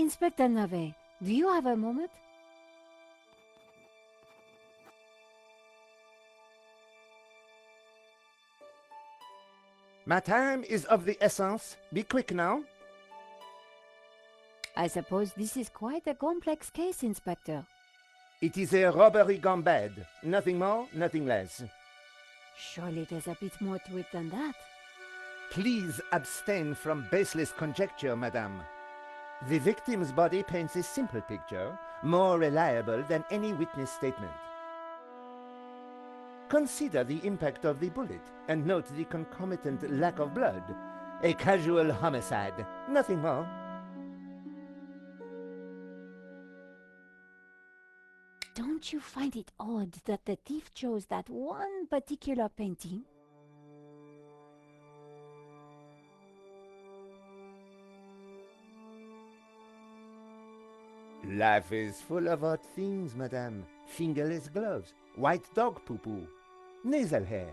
Inspector Nave, do you have a moment? My time is of the essence. Be quick now. I suppose this is quite a complex case, Inspector. It is a robbery gone bad. Nothing more, nothing less. Surely there's a bit more to it than that. Please abstain from baseless conjecture, madame. The victim's body paints a simple picture, more reliable than any witness statement. Consider the impact of the bullet and note the concomitant lack of blood. A casual homicide, nothing more. Don't you find it odd that the thief chose that one particular painting? Life is full of odd things, madame. Fingerless gloves, white dog poo-poo, nasal hair.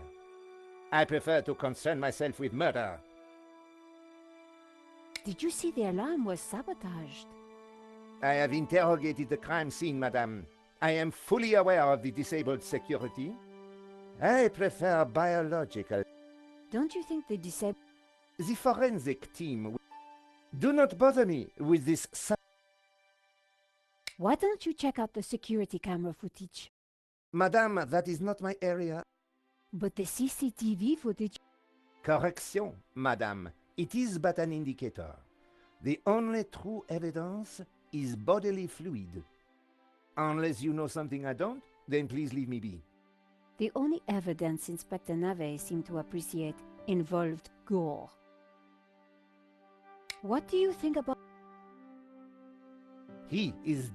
I prefer to concern myself with murder. Did you see the alarm was sabotaged? I have interrogated the crime scene, madame. I am fully aware of the disabled security. I prefer biological. Don't you think the The forensic team. Do not bother me with this. Why don't you check out the security camera footage? Madame, that is not my area. But the CCTV footage... Correction, madame. It is but an indicator. The only true evidence is bodily fluid. Unless you know something I don't, then please leave me be. The only evidence Inspector Nave seemed to appreciate involved gore. What do you think about... He is...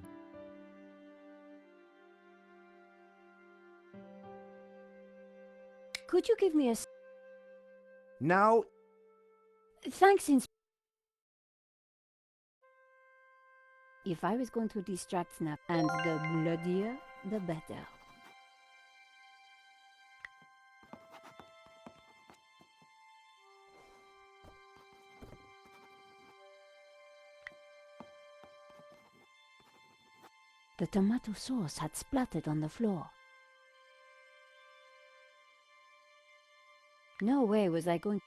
Could you give me a... Now... Thanks, If I was going to distract Snap, and the bloodier, the better. The tomato sauce had splattered on the floor. No way was I going...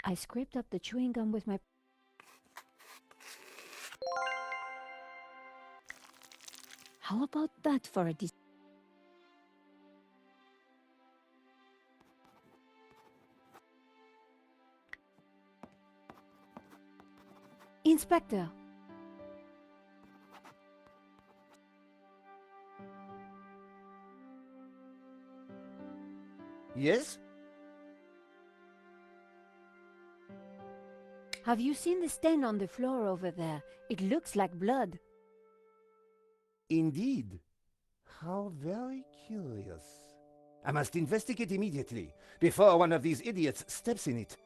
I scraped up the chewing gum with my... How about that for a Inspector! Yes? Have you seen the stain on the floor over there? It looks like blood. Indeed. How very curious. I must investigate immediately, before one of these idiots steps in it.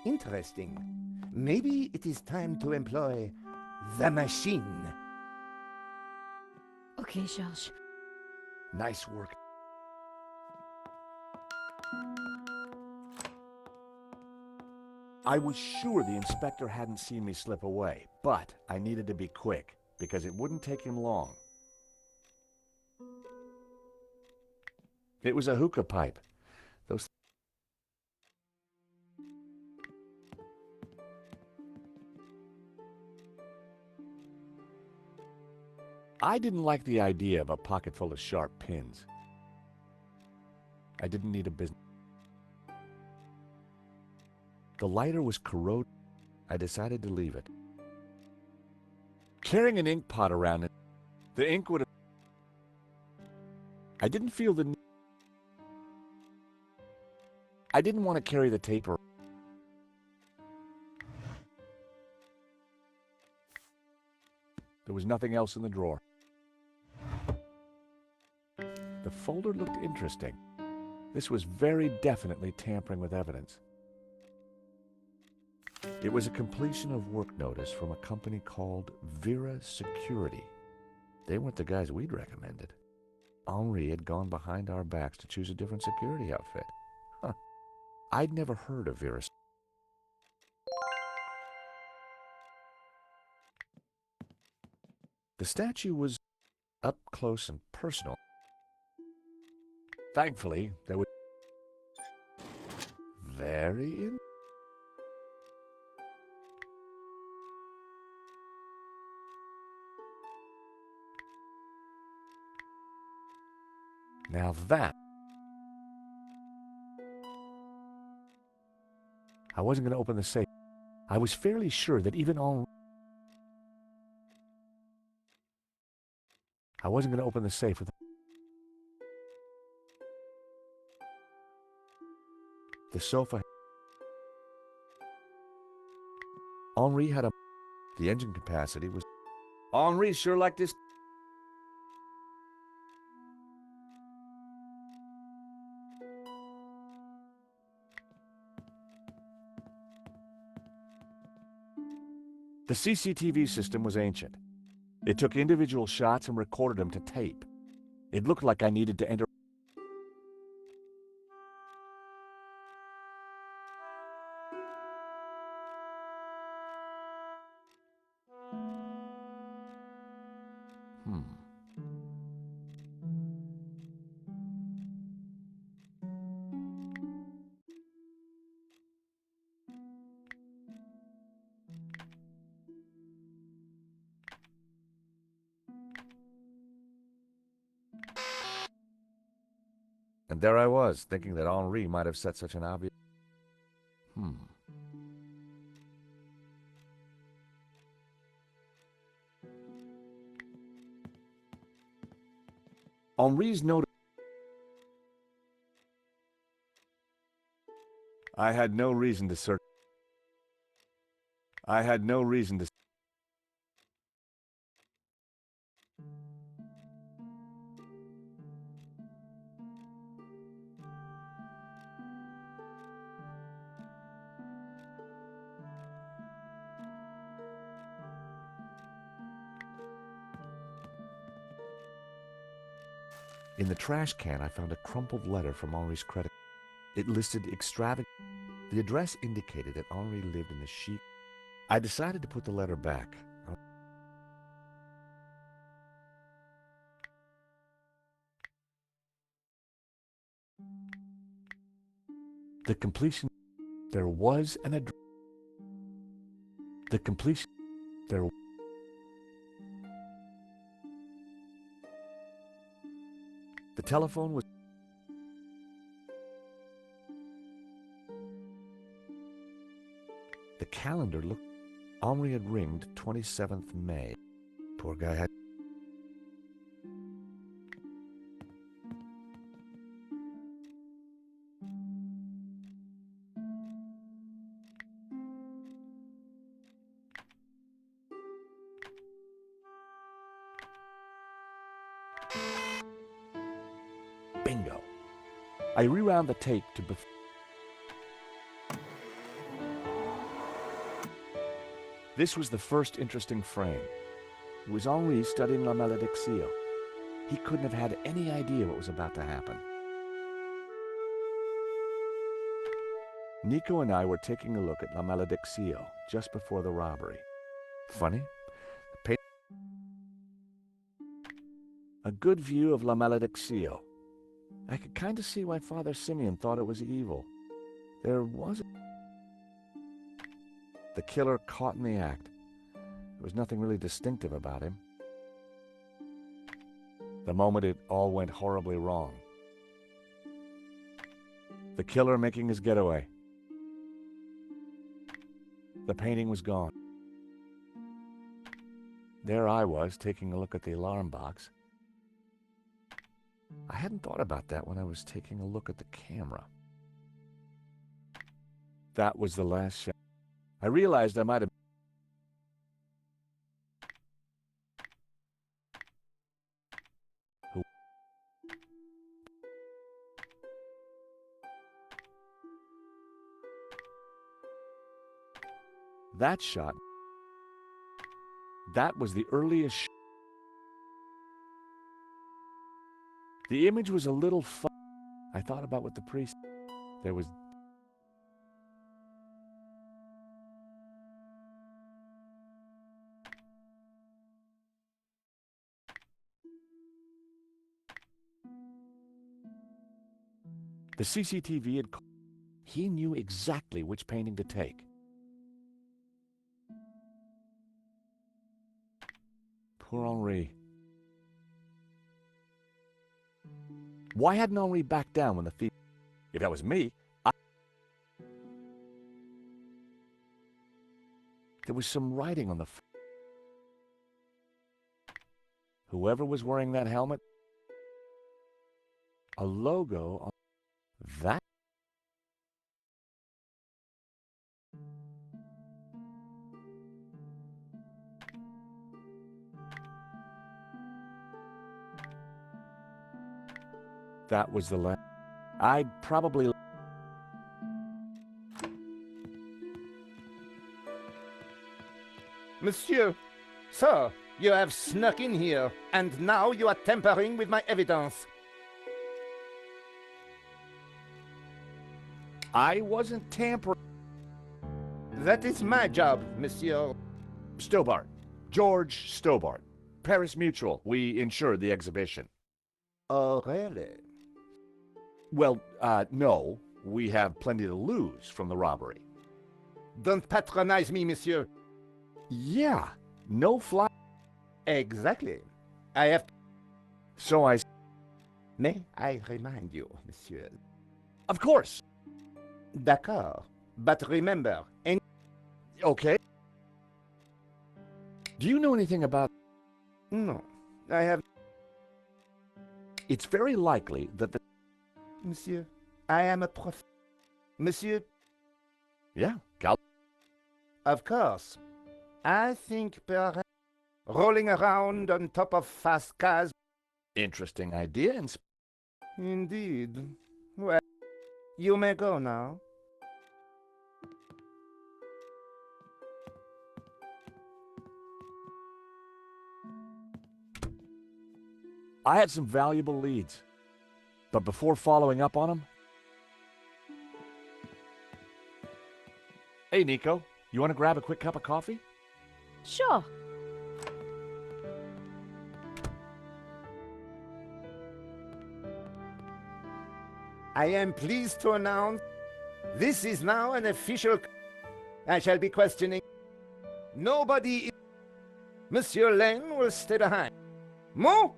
Interesting. Maybe it is time to employ the machine. Okay, George. Nice work. I was sure the inspector hadn't seen me slip away, but I needed to be quick, because it wouldn't take him long. It was a hookah pipe. Those... I didn't like the idea of a pocket full of sharp pins. I didn't need a business. The lighter was corroded. I decided to leave it. Carrying an ink pot around it, the ink would have... I didn't feel the need. I didn't want to carry the tape around. There was nothing else in the drawer. The folder looked interesting. This was very definitely tampering with evidence. It was a completion of work notice from a company called Vera Security. They weren't the guys we'd recommended. Henri had gone behind our backs to choose a different security outfit. Huh. I'd never heard of Vera. The statue was up close and personal. Thankfully, there was very in. Now that I wasn't going to open the safe. I was fairly sure that even Henri. I wasn't going to open the safe with the sofa. Henri had a. The engine capacity was. Henri sure liked this. The CCTV system was ancient. It took individual shots and recorded them to tape. It looked like I needed to enter. And there I was, thinking that Henri might have set such an obvious. Henri's note. I had no reason to search. I had no reason to. In the trash can, I found a crumpled letter from Henri's credit. It listed extravagant. The address indicated that Henri lived in the chic. I decided to put the letter back. The completion. There was an address. The completion. There. The telephone was. The calendar looked. Henri had ringed 27th May. Poor guy had. Bingo. I rewound the tape to. This was the first interesting frame. It was Henri studying La Malédiction. He couldn't have had any idea what was about to happen. Nico and I were taking a look at La Malédiction just before the robbery. Funny, a good view of La Malédiction. I could kind of see why Father Simeon thought it was evil. There was. The killer caught in the act. There was nothing really distinctive about him. The moment it all went horribly wrong. The killer making his getaway. The painting was gone. There I was, taking a look at the alarm box. I hadn't thought about that when I was taking a look at the camera. That was the last shot. I realized I might have. That shot. That was the earliest. The image was a little I thought about what the priest... There was... The CCTV had... He knew exactly which painting to take. Poor Henri. Why hadn't Henri backed down when the thief... If that was me, There was some writing on the... Whoever was wearing that helmet... A logo on... That... That was the I'd probably... Monsieur, sir, you have snuck in here, and now you are tampering with my evidence. I wasn't tampering... That is my job, monsieur. Stobbart. George Stobbart. Paris Mutual. We insured the exhibition. Oh, really? Well, no. We have plenty to lose from the robbery. Don't patronize me, monsieur. Yeah. No fly... Exactly. I have... So I... May I remind you, monsieur? Of course. D'accord. But remember, Okay. Do you know anything about... No, I have... It's very likely that the... Monsieur, I am a prof... Monsieur... Yeah, Of course. I think perhaps rolling around on top of fast cars... Interesting idea, Indeed. Well, you may go now. I had some valuable leads. But before following up on them... Hey, Nico. You want to grab a quick cup of coffee? Sure. I am pleased to announce this is now an official... I shall be questioning... Nobody... Monsieur Lane will stay behind. Mo?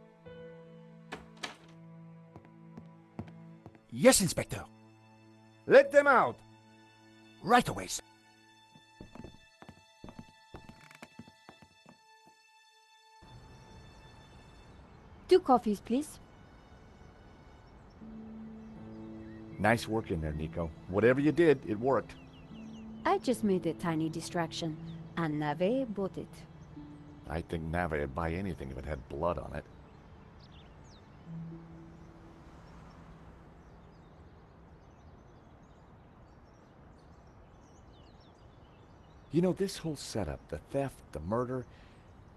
Yes, Inspector. Let them out. Right away, sir. Two coffees, please. Nice work in there, Nico. Whatever you did, it worked. I just made a tiny distraction, and Nave bought it. I think Nave would buy anything if it had blood on it. You know, this whole setup, the theft, the murder,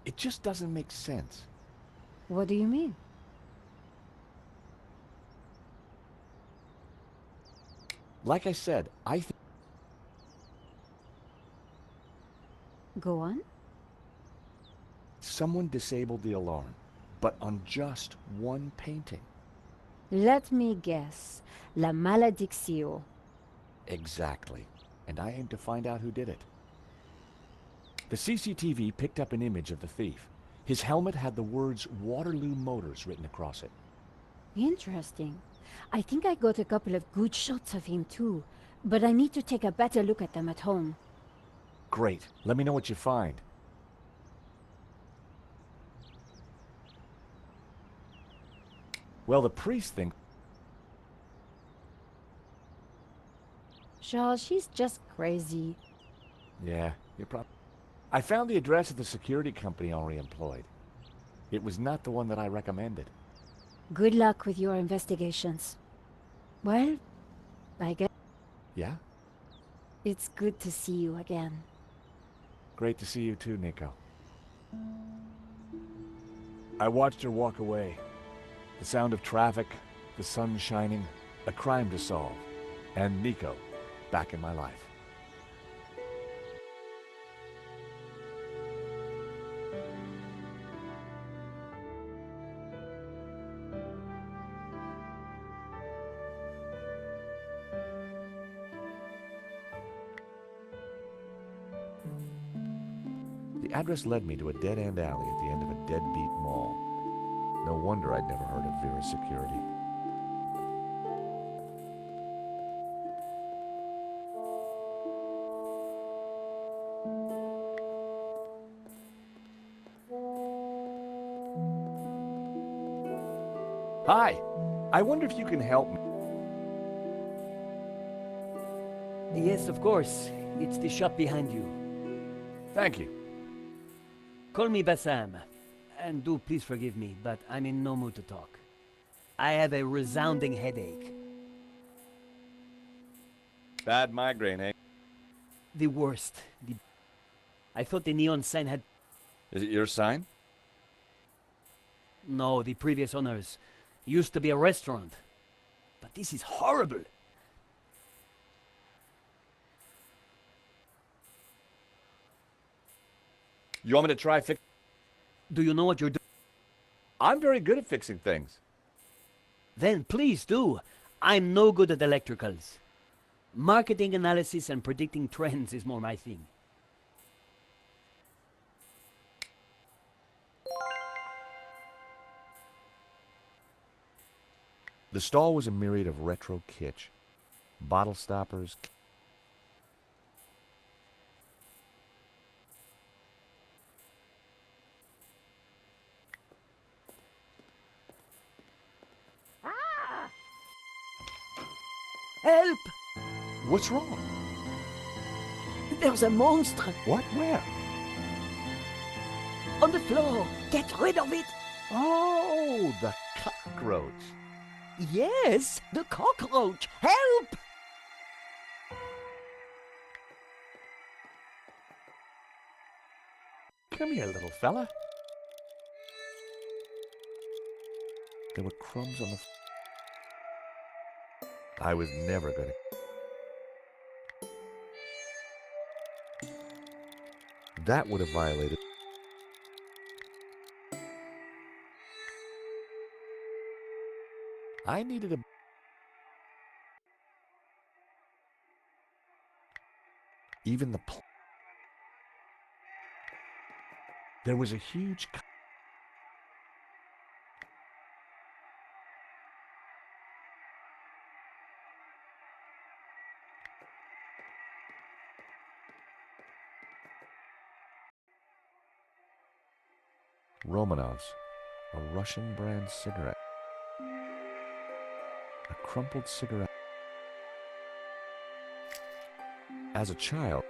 it just doesn't make sense. What do you mean? Like I said, I think... Go on. Someone disabled the alarm, but on just one painting. Let me guess. La Maledictio. Exactly. And I aim to find out who did it. The CCTV picked up an image of the thief. His helmet had the words Waterloo Motors written across it. Interesting. I think I got a couple of good shots of him too, but I need to take a better look at them at home. Great. Let me know what you find. Well, the priest thinks... Charles, she's just crazy. Yeah, you're probably... I found the address of the security company Henri employed. It was not the one that I recommended. Good luck with your investigations. Well, I guess Yeah? it's good to see you again. Great to see you too, Nico. I watched her walk away. The sound of traffic, the sun shining, a crime to solve, and Nico back in my life. The address led me to a dead-end alley at the end of a deadbeat mall. No wonder I'd never heard of Vera's security. Hi, I wonder if you can help me. Yes, of course. It's the shop behind you. Thank you. Call me Bassam. And do please forgive me, but I'm in no mood to talk. I have a resounding headache. Bad migraine, eh? The worst. I thought the neon sign had... Is it your sign? No, the previous owners. Used to be a restaurant. But this is horrible. You want me to try fix... Do you know what you're doing? I'm very good at fixing things. Then please do. I'm no good at electricals. Marketing analysis and predicting trends is more my thing. The stall was a myriad of retro kitsch. Bottle stoppers... Help! What's wrong? There's a monster What? Where? on the floor. Get rid of it. Oh, the cockroach. Yes, the cockroach. Help! Come here, little fella. There were crumbs on the... I was never gonna... That would have violated... I needed a... Even the... There was a huge... Romanovs, a Russian brand cigarette. A crumpled cigarette. As a child,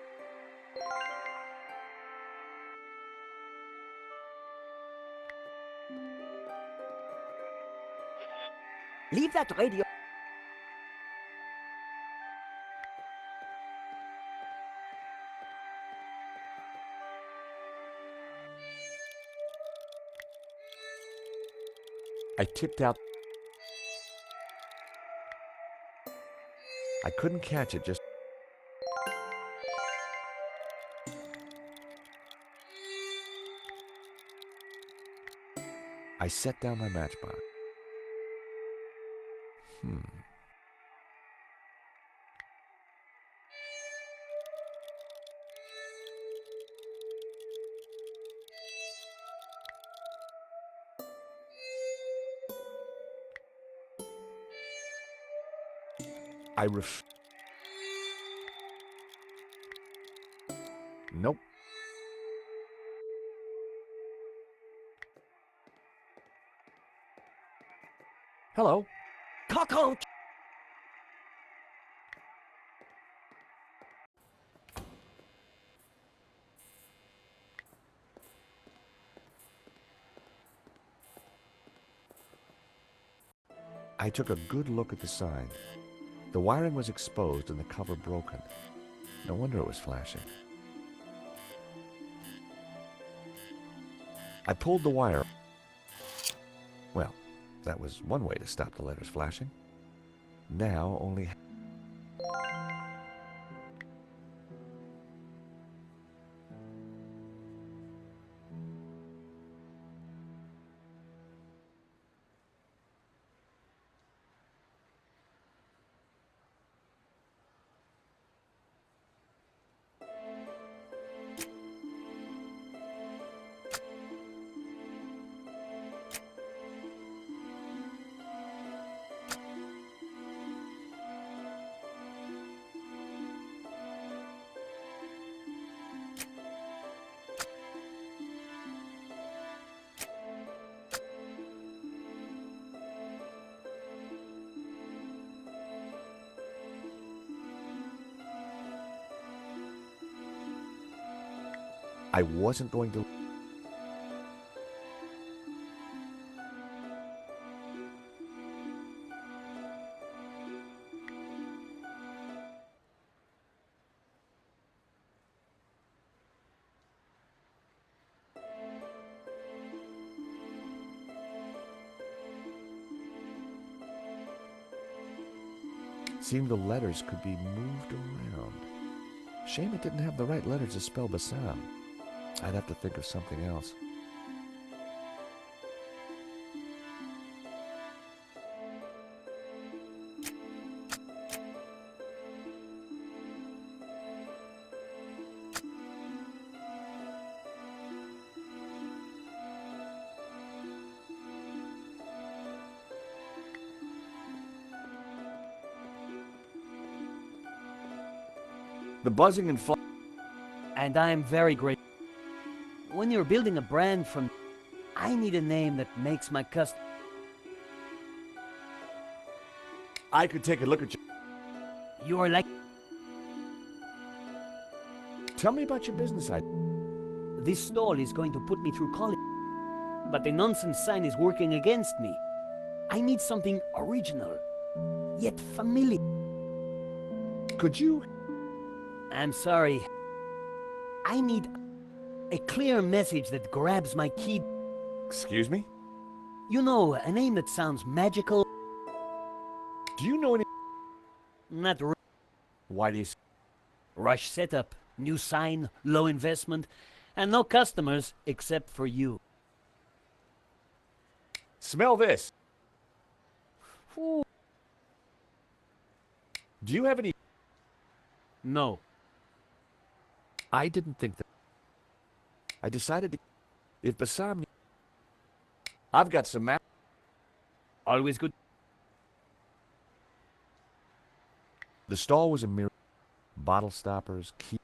Leave that radio. I tipped out. I couldn't catch it, just... I set down my matchbox. Nope. Hello. Cockroach! I took a good look at the sign. The wiring was exposed and the cover broken. No wonder it was flashing. I pulled the wire. Well, That was one way to stop the letters flashing. Now only... I wasn't going to... Seemed the letters could be moved around. Shame it didn't have the right letters to spell Bassam. I'd have to think of something else. The buzzing and fly... And I'm very grateful. When you're building a brand from... I need a name that makes my custom... I could take a look at you. You're like... Tell me about your business idea. This stall is going to put me through college. But the nonsense sign is working against me. I need something original, yet familiar. Could you... I'm sorry. I need a clear message that grabs my key. Excuse me? You know, a name that sounds magical. Do you know any... Not Why do you... rush setup, new sign, low investment, and no customers except for you. Smell this. Ooh. Do you have any... No. I didn't think that... I decided to... If Bassam... I've got some map... Always good. The stall was a mirror. Bottle stoppers, key...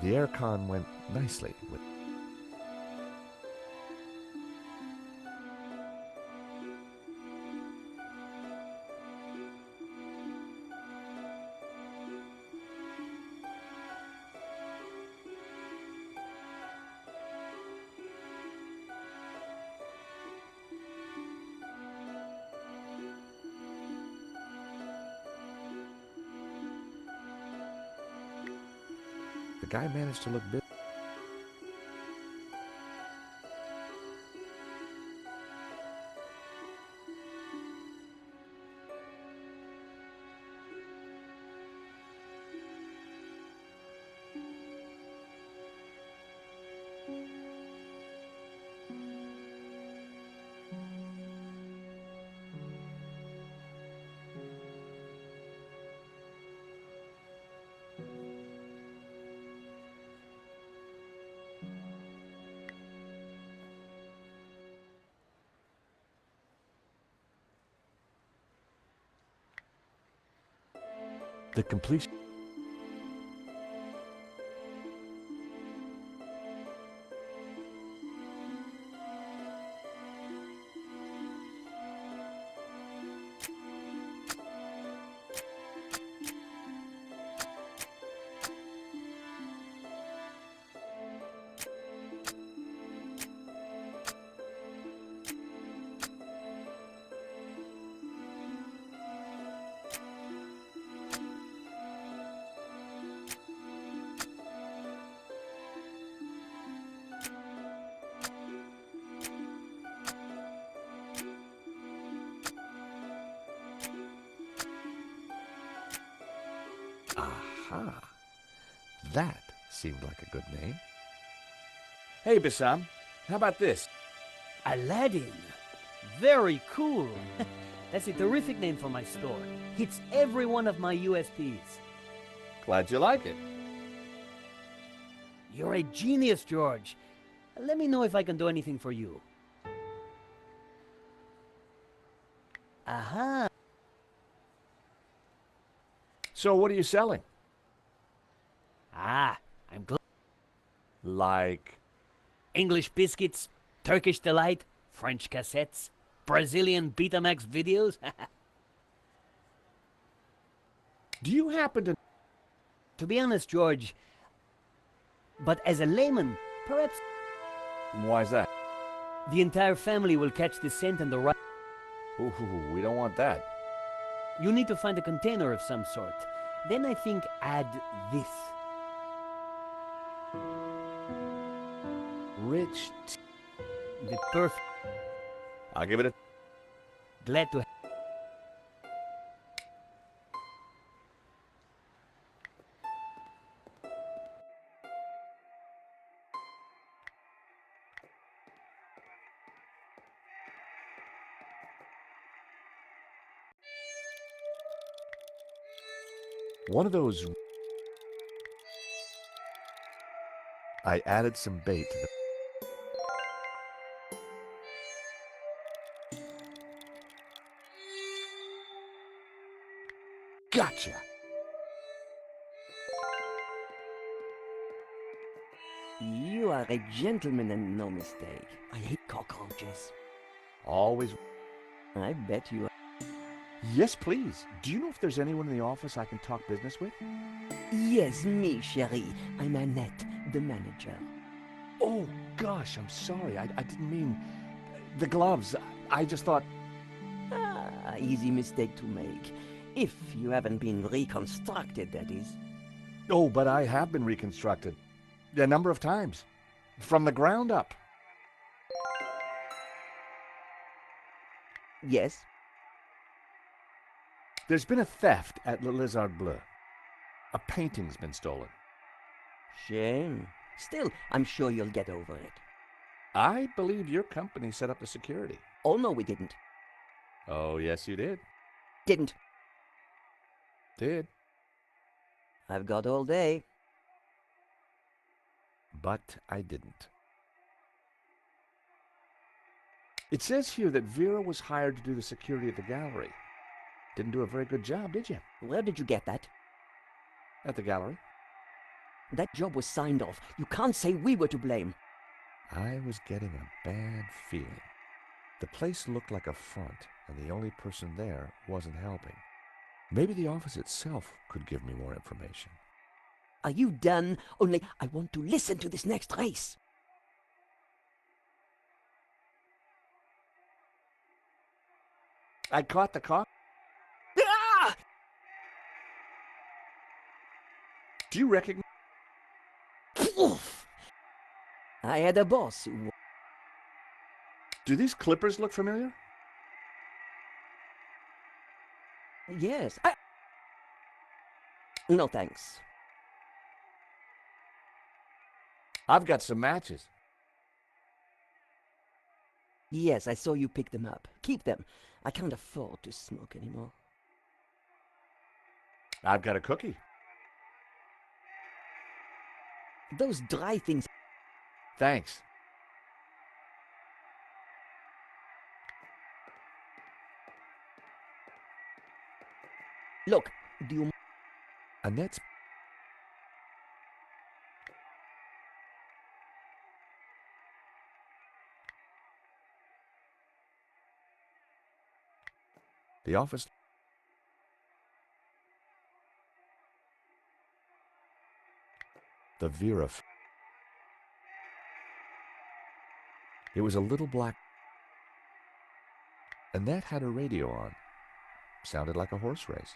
The aircon went nicely with... The guy managed to look big. The completion. Aha. That seemed like a good name. Hey, Bassam, how about this? Aladdin. Very cool. That's a terrific name for my store. Hits every one of my USPs. Glad you like it. You're a genius, George. Let me know if I can do anything for you. Aha. So what are you selling? Ah, I'm glad. Like... English biscuits, Turkish delight, French cassettes, Brazilian Betamax videos. Do you happen to... To be honest, George, but as a layman, perhaps Why's that? the entire family will catch the scent and the right. Ooh, we don't want that. You need to find a container of some sort. Then I think add this. Rich... The perfect. I'll give it a... Glad to. One of those... I added some bait to the... Gotcha! You are a gentleman and no mistake. I hate cockroaches. Always... I bet you are. Yes, please. Do you know if there's anyone in the office I can talk business with? Yes, me, chérie. I'm Annette, the manager. Oh, gosh, I'm sorry. I didn't mean... The gloves. I just thought... Ah, easy mistake to make. If you haven't been reconstructed, that is. Oh, but I have been reconstructed. A number of times. From the ground up. Yes? There's been a theft at Le Lézard Bleu. A painting's been stolen. Shame. Still, I'm sure you'll get over it. I believe your company set up the security. Oh, no, we didn't. Oh, yes, you did. Didn't. Did. I've got all day. But I didn't. It says here that Vera was hired to do the security of the gallery. Didn't do a very good job, did you? Where did you get that? At the gallery? That job was signed off. You can't say we were to blame. I was getting a bad feeling. The place looked like a front, and the only person there wasn't helping. Maybe the office itself could give me more information. Are you done? Only I want to listen to this next race. I caught the car. Ah! Do you recognize... Oof. I had a boss who... Do these clippers look familiar? Yes, No, thanks. I've got some matches. Yes, I saw you pick them up. Keep them. I can't afford to smoke anymore. I've got a cookie. Those dry things... Thanks. Look, do you... Annette's... The office... The Vera... It was a little black... Annette had her radio on. Sounded like a horse race.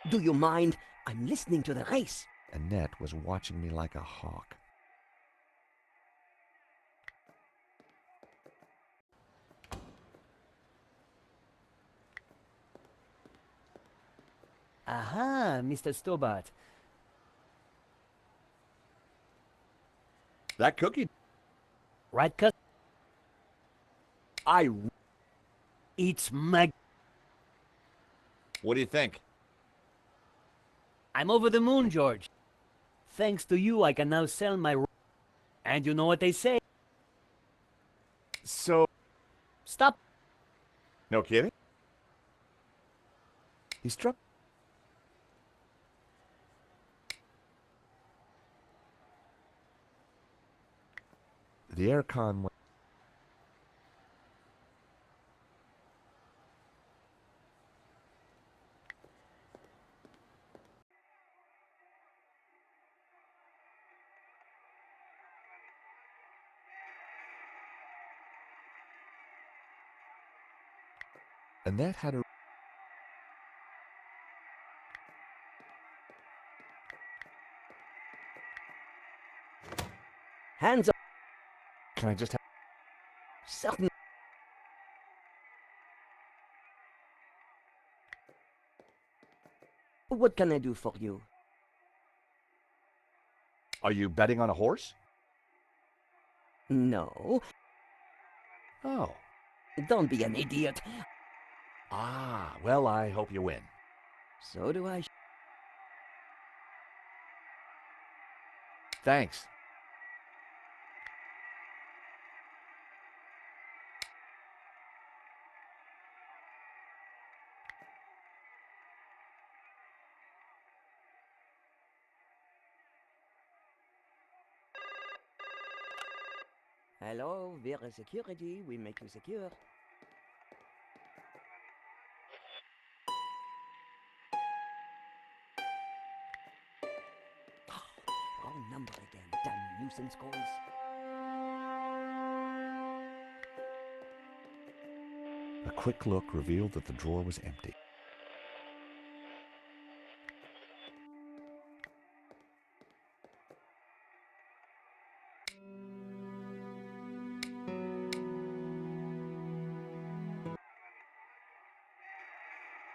Do you mind? I'm listening to the race. Annette was watching me like a hawk. Aha, Mr. Stobbart. That cookie... Right, cut? It's mag... What do you think? I'm over the moon, George. Thanks to you, I can now sell my... And you know what they say? So... Stop. No kidding? He struck... The aircon went... Annette had her... Hands up. Can I just have... Certain. What can I do for you? Are you betting on a horse? No. Oh. Don't be an idiot. Ah, well, I hope you win. So do I. Thanks. Hello, Vera Security. We make you secure. Wrong number again. Damn nuisance calls. A quick look revealed that the drawer was empty.